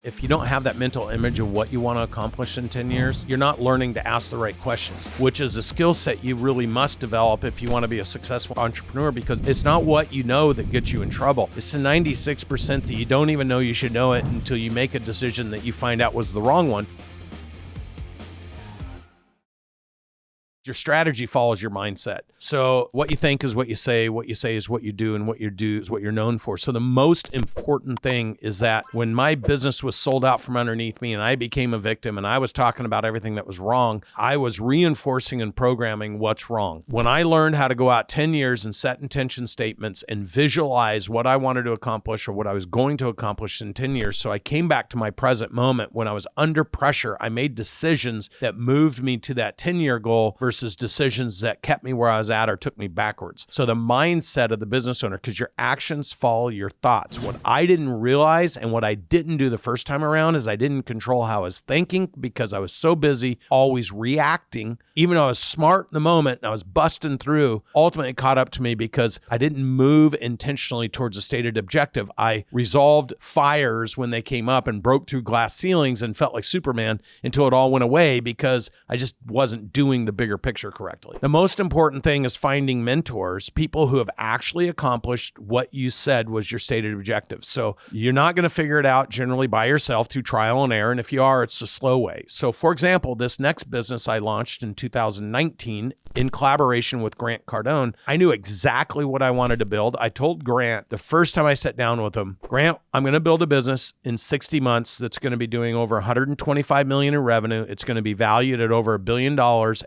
If you don't have that mental image of what you want to accomplish in 10 years, you're not learning to ask the right questions, which is a skill set you really must develop if you want to be a successful entrepreneur, because it's not what you know that gets you in trouble. It's the 96% that you don't even know you should know it until you make a decision that you find out was the wrong one. Your strategy follows your mindset. So what you think is what you say is what you do, and what you do is what you're known for. So the most important thing is that when my business was sold out from underneath me and I became a victim and I was talking about everything that was wrong, I was reinforcing and programming what's wrong. When I learned how to go out 10 years and set intention statements and visualize what I wanted to accomplish or what I was going to accomplish in 10 years, so I came back to my present moment when I was under pressure, I made decisions that moved me to that 10-year goal versus decisions that kept me where I was at or took me backwards. So the mindset of the business owner, because your actions follow your thoughts. What I didn't realize and what I didn't do the first time around is I didn't control how I was thinking, because I was so busy always reacting. Even though I was smart in the moment and I was busting through, ultimately it caught up to me because I didn't move intentionally towards a stated objective. I resolved fires when they came up and broke through glass ceilings and felt like Superman until it all went away because I just wasn't doing the bigger picture correctly. The most important thing is finding mentors, people who have actually accomplished what you said was your stated objective. So you're not going to figure it out generally by yourself through trial and error. And if you are, it's a slow way. So for example, this next business I launched in 2019 in collaboration with Grant Cardone, I knew exactly what I wanted to build. I told Grant the first time I sat down with him, Grant, I'm going to build a business in 60 months that's going to be doing over 125 million in revenue. It's going to be valued at over $1 billion.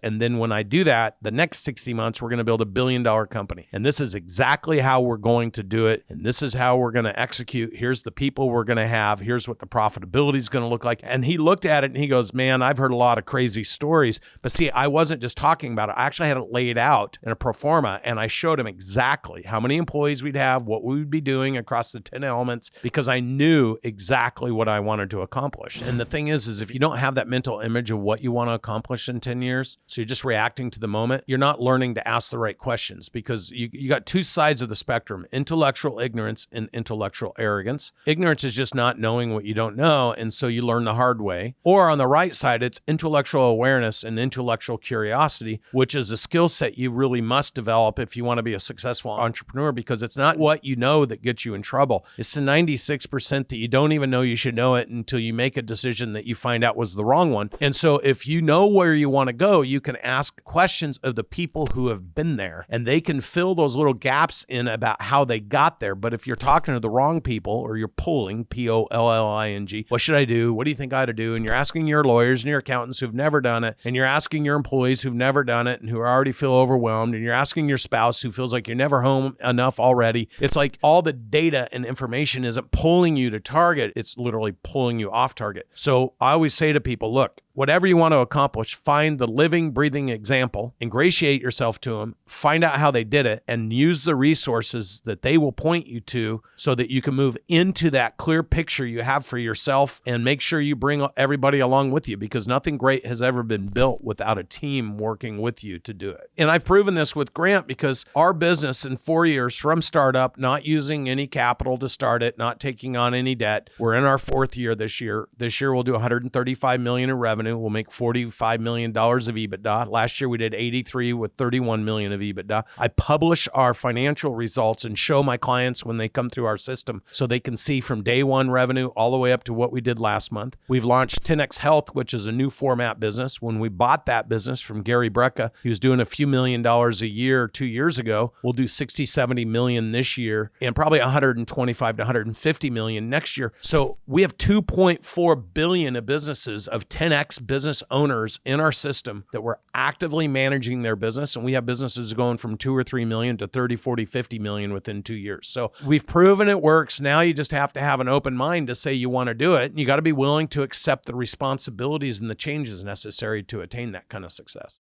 And then when I do that, the next 60 months, we're going to build $1 billion company. And this is exactly how we're going to do it. And this is how we're going to execute. Here's the people we're going to have. Here's what the profitability is going to look like. And he looked at it and he goes, man, I've heard a lot of crazy stories. But see, I wasn't just talking about it. I actually had it laid out in a pro forma, and I showed him exactly how many employees we'd have, what we would be doing across the 10 elements, because I knew exactly what I wanted to accomplish. And the thing is if you don't have that mental image of what you want to accomplish in 10 years, so you're just reacting to the moment, you're not learning to ask the right questions, because you got two sides of the spectrum, intellectual ignorance and intellectual arrogance. Ignorance is just not knowing what you don't know, and so you learn the hard way. Or on the right side, it's intellectual awareness and intellectual curiosity, which is a skill set you really must develop if you want to be a successful entrepreneur, because it's not what you know that gets you in trouble. It's the 96% that you don't even know you should know it until you make a decision that you find out was the wrong one. And so if you know where you want to go, you can ask questions of the people who have been there, and they can fill those little gaps in about how they got there. But if you're talking to the wrong people, or you're polling, P-O-L-L-I-N-G, what should I do? What do you think I ought to do? And you're asking your lawyers and your accountants who've never done it, and you're asking your employees who've never done it and who already feel overwhelmed, and you're asking your spouse who feels like you're never home enough already. It's like all the data and information isn't pulling you to target. It's literally pulling you off target. So I always say to people, look, whatever you want to accomplish, find the living, breathing example, ingratiate yourself to them, find out how they did it, and use the resources that they will point you to so that you can move into that clear picture you have for yourself, and make sure you bring everybody along with you, because nothing great has ever been built without a team working with you to do it. And I've proven this with Grant, because our business in 4 years from startup, not using any capital to start it, not taking on any debt, we're in our 4th year this year. This year we'll do 135 million in revenue. We'll make $45 million of EBITDA. Last year we did 83 with 31 million of EBITDA. I publish our financial results and show my clients when they come through our system, so they can see from day one revenue all the way up to what we did last month. We've launched 10X Health, which is a new format business. When we bought that business from Gary Brecka, he was doing a few $1 million a year 2 years ago. We'll do 60, 70 million this year, and probably 125 to 150 million next year. So we have 2.4 billion of businesses, of 10X business owners in our system that we're actively managing their business. And we have businesses going from 2 or 3 million to 30, 40, 50 million within 2 years. So we've proven it works. Now you just have to have an open mind to say you want to do it. And you got to be willing to accept the responsibilities and the changes necessary to attain that kind of success.